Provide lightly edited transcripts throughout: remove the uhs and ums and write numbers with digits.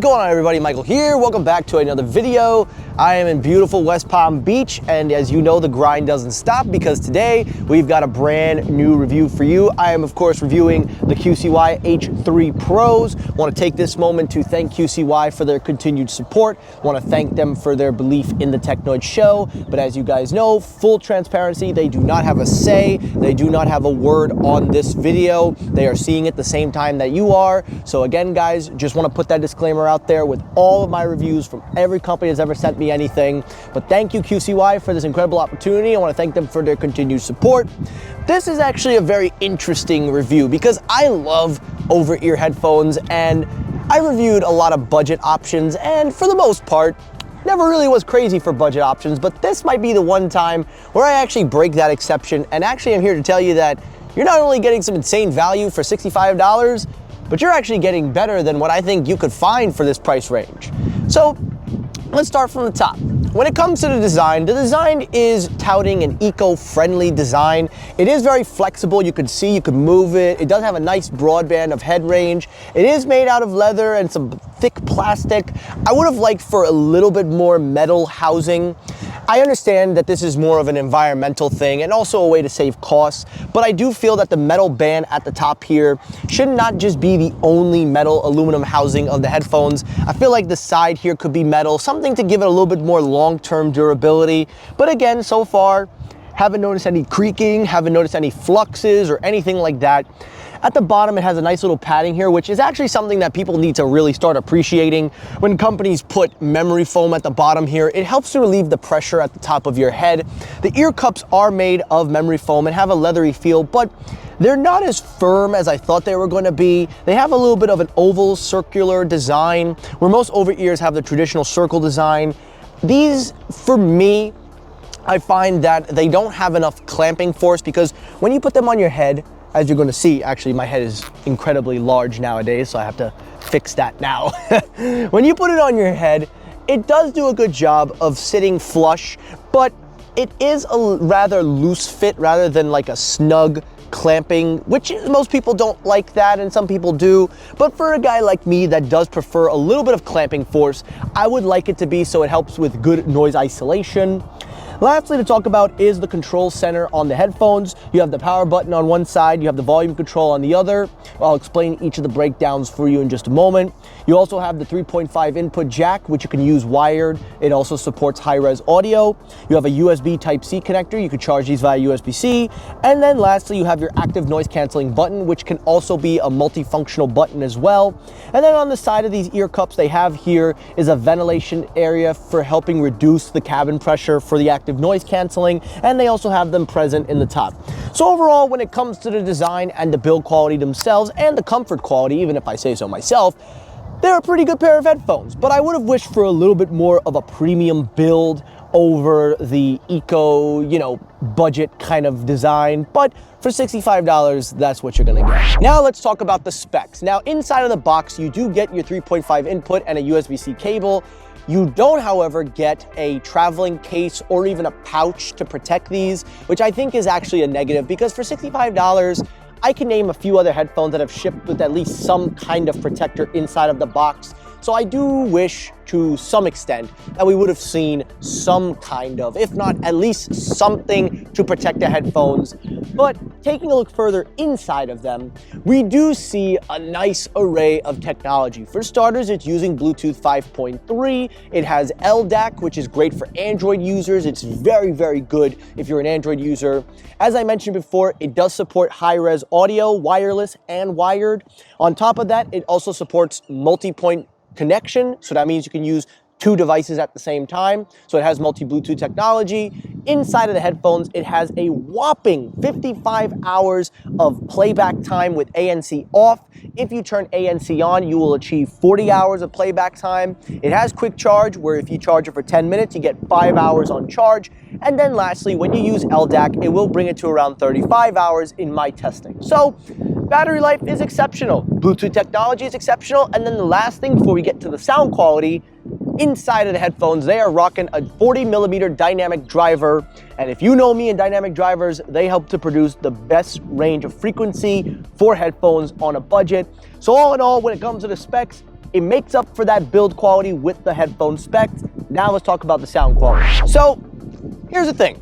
going on, everybody? Michael here. Welcome back to another video. I am in beautiful West Palm Beach, and as you know, the grind doesn't stop because today we've got a brand new review for you. I am, of course, reviewing the QCY H3 Pros. I want to take this moment to thank QCY for their continued support. I want to thank them for their belief in the Technoid show. But as you guys know, full transparency, they do not have a say. They do not have a word on this video. They are seeing it the same time that you are. So again, guys, just want to put that disclaimer out there with all of my reviews from every company that's ever sent me anything. But thank you, QCY, for this incredible opportunity. I want to thank them for their continued support. This is actually a very interesting review because I love over-ear headphones, and I reviewed a lot of budget options, and for the most part, never really was crazy for budget options, but this might be the one time where I actually break that exception. And actually, I'm here to tell you that you're not only getting some insane value for $65, but you're actually getting better than what I think you could find for this price range. So let's start from the top. When it comes to the design is touting an eco-friendly design. It is very flexible. You can see, you can move it. It does have a nice broadband of head range. It is made out of leather and some thick plastic. I would have liked for a little bit more metal housing. I understand that this is more of an environmental thing and also a way to save costs, but I do feel that the metal band at the top here should not just be the only metal aluminum housing of the headphones. I feel like the side here could be metal, something to give it a little bit more long-term durability. But again, so far, haven't noticed any creaking, haven't noticed any fluxes or anything like that. At the bottom, it has a nice little padding here, which is actually something that people need to really start appreciating. When companies put memory foam at the bottom here, it helps to relieve the pressure at the top of your head. The ear cups are made of memory foam and have a leathery feel, but they're not as firm as I thought they were going to be. They have a little bit of an oval circular design, where most over-ears have the traditional circle design. These, for me, I find that they don't have enough clamping force because when you put them on your head, as you're going to see, actually my head is incredibly large nowadays, so I have to fix that now. When you put it on your head, it does do a good job of sitting flush, but it is a rather loose fit rather than like a snug clamping, which most people don't like that and some people do. But for a guy like me that does prefer a little bit of clamping force, I would like it to be so it helps with good noise isolation. Lastly, to talk about is the control center on the headphones. You have the power button on one side, you have the volume control on the other. I'll explain each of the breakdowns for you in just a moment. You also have the 3.5 input jack, which you can use wired. It also supports high-res audio. You have a USB Type-C connector. You can charge these via USB-C. And then lastly, you have your active noise canceling button, which can also be a multifunctional button as well. And then on the side of these ear cups they have here is a ventilation area for helping reduce the cabin pressure for the active noise canceling, and they also have them present in the top. So overall, when it comes to the design and the build quality themselves and the comfort quality, even if I say so myself, they're a pretty good pair of headphones. But I would have wished for a little bit more of a premium build over the eco, budget kind of design. But for $65, that's what you're gonna get. Now let's talk about the specs. Now inside of the box, you do get your 3.5 input and a USB-C cable. You don't, however, get a traveling case or even a pouch to protect these, which I think is actually a negative because for $65, I can name a few other headphones that have shipped with at least some kind of protector inside of the box. So I do wish to some extent that we would have seen some kind of, if not at least something to protect the headphones. But taking a look further inside of them, we do see a nice array of technology. For starters, it's using Bluetooth 5.3. It has LDAC, which is great for Android users. It's very, very good if you're an Android user. As I mentioned before, it does support high-res audio, wireless and wired. On top of that, it also supports multi-point connection, so that means you can use two devices at the same time. So it has multi-Bluetooth technology. Inside of the headphones, it has a whopping 55 hours of playback time with ANC off. If you turn ANC on, you will achieve 40 hours of playback time. It has quick charge, where if you charge it for 10 minutes, you get 5 hours on charge. And then lastly, when you use LDAC, it will bring it to around 35 hours in my testing. So battery life is exceptional. Bluetooth technology is exceptional. And then the last thing before we get to the sound quality, inside of the headphones, they are rocking a 40mm dynamic driver. And if you know me and dynamic drivers, they help to produce the best range of frequency for headphones on a budget. So all in all, when it comes to the specs, It makes up for that build quality with the headphone specs. Now let's talk about the sound quality. So here's the thing.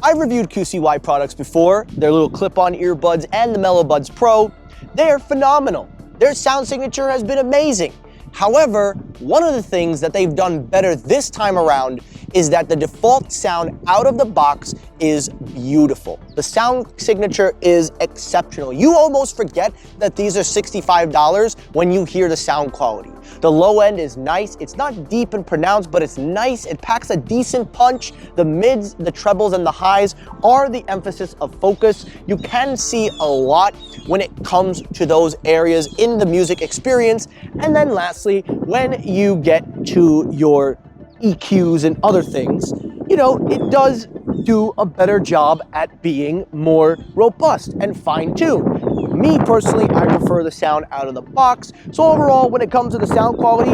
I've reviewed QCY products before, their little clip-on earbuds and the Mellow Buds Pro. They're phenomenal. Their sound signature has been amazing. However, one of the things that they've done better this time around is that the default sound out of the box is beautiful. The sound signature is exceptional. You almost forget that these are $65 when you hear the sound quality. The low end is nice. It's not deep and pronounced, but it's nice. It packs a decent punch. The mids, the trebles, and the highs are the emphasis of focus. You can see a lot when it comes to those areas in the music experience. And then lastly, when you get to your EQs and other things, you know, it does do a better job at being more robust and fine-tuned. Me personally, I prefer the sound out of the box. So overall, when it comes to the sound quality,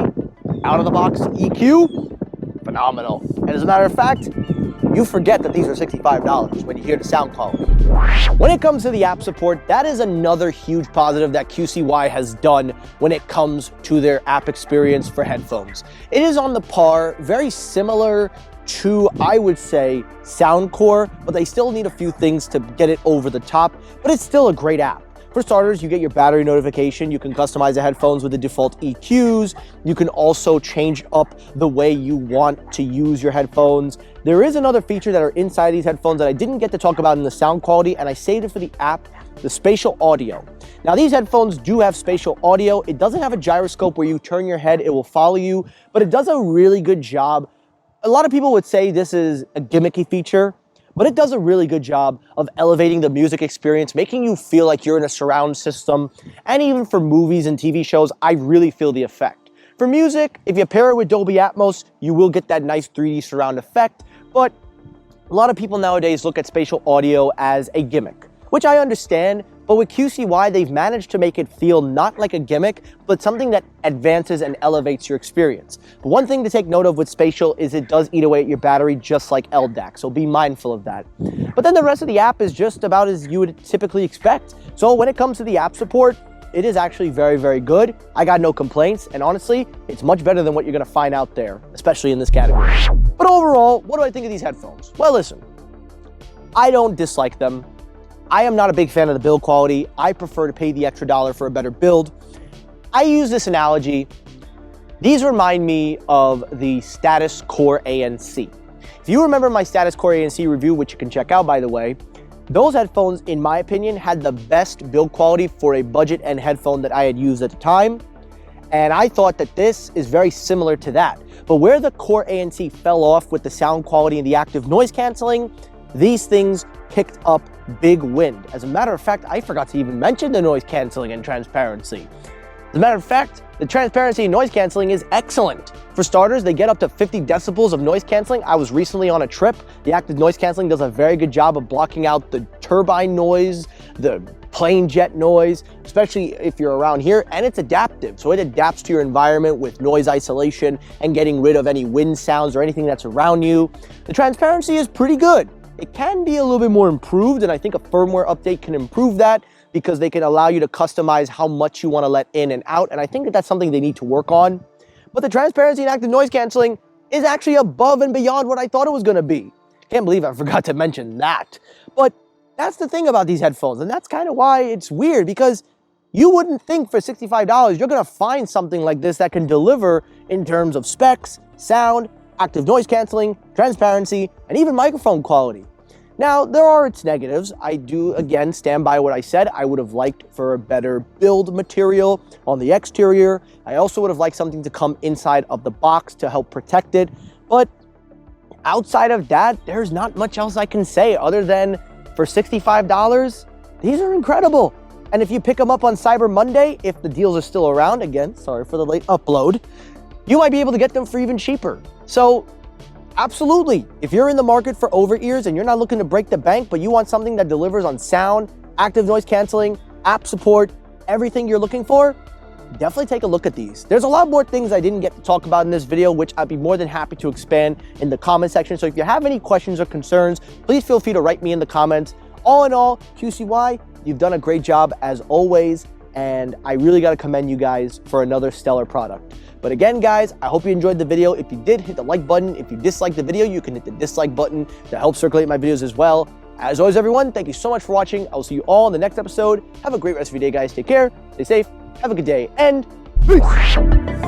out of the box EQ, phenomenal. And as a matter of fact, you forget that these are $65 when you hear the sound quality. When it comes to the app support, that is another huge positive that QCY has done when it comes to their app experience for headphones. It is on the par, very similar to, I would say, Soundcore, but they still need a few things to get it over the top, but it's still a great app. For starters, you get your battery notification. You can customize the headphones with the default EQs. You can also change up the way you want to use your headphones. There is another feature that are inside these headphones that I didn't get to talk about in the sound quality, and I saved it for the app, the spatial audio. Now, these headphones do have spatial audio. It doesn't have a gyroscope where you turn your head, it will follow you, but it does a really good job. A lot of people would say this is a gimmicky feature, but it does a really good job of elevating the music experience, making you feel like you're in a surround system. And even for movies and TV shows, I really feel the effect. For music, if you pair it with Dolby Atmos, you will get that nice 3D surround effect. But a lot of people nowadays look at spatial audio as a gimmick, which I understand. But with QCY, they've managed to make it feel not like a gimmick, but something that advances and elevates your experience. But one thing to take note of with spatial is it does eat away at your battery just like LDAC, so be mindful of that. But then the rest of the app is just about as you would typically expect. So when it comes to the app support, it is actually very, very good. I got no complaints, and honestly, it's much better than what you're gonna find out there, especially in this category. But overall, what do I think of these headphones? Well, listen, I don't dislike them. I am not a big fan of the build quality. I prefer to pay the extra dollar for a better build. I use this analogy. These remind me of the Status Core ANC. If you remember my Status Core ANC review, which you can check out by the way, those headphones, in my opinion, had the best build quality for a budget end headphone that I had used at the time. And I thought that this is very similar to that. But where the Core ANC fell off with the sound quality and the active noise canceling, these things picked up big wind. As a matter of fact, I forgot to even mention the noise canceling and transparency. As a matter of fact, the transparency and noise canceling is excellent. For starters, they get up to 50 decibels of noise canceling. I was recently on a trip. The active noise canceling does a very good job of blocking out the turbine noise, the plane jet noise, especially if you're around here, and it's adaptive. So it adapts to your environment with noise isolation and getting rid of any wind sounds or anything that's around you. The transparency is pretty good. It can be a little bit more improved, and I think a firmware update can improve that because they can allow you to customize how much you want to let in and out, and I think that that's something they need to work on. But the transparency and active noise canceling is actually above and beyond what I thought it was going to be. Can't believe I forgot to mention that. But that's the thing about these headphones, and that's kind of why it's weird, because you wouldn't think for $65 you're going to find something like this that can deliver in terms of specs, sound, active noise canceling, transparency, and even microphone quality. Now, there are its negatives. I do, again, stand by what I said. I would have liked for a better build material on the exterior. I also would have liked something to come inside of the box to help protect it. But outside of that, there's not much else I can say other than for $65, these are incredible. And if you pick them up on Cyber Monday, if the deals are still around, again, sorry for the late upload, you might be able to get them for even cheaper. So absolutely, if you're in the market for over-ears and you're not looking to break the bank, but you want something that delivers on sound, active noise canceling, app support, everything you're looking for, definitely take a look at these. There's a lot more things I didn't get to talk about in this video, which I'd be more than happy to expand in the comment section. So if you have any questions or concerns, please feel free to write me in the comments. All in all, QCY, you've done a great job as always. and I really gotta commend you guys for another stellar product. But again, guys, I hope you enjoyed the video. If you did, hit the like button. If you disliked the video, you can hit the dislike button to help circulate my videos as well. As always, everyone, thank you so much for watching. I will see you all in the next episode. Have a great rest of your day, guys. Take care, stay safe, have a good day, and peace.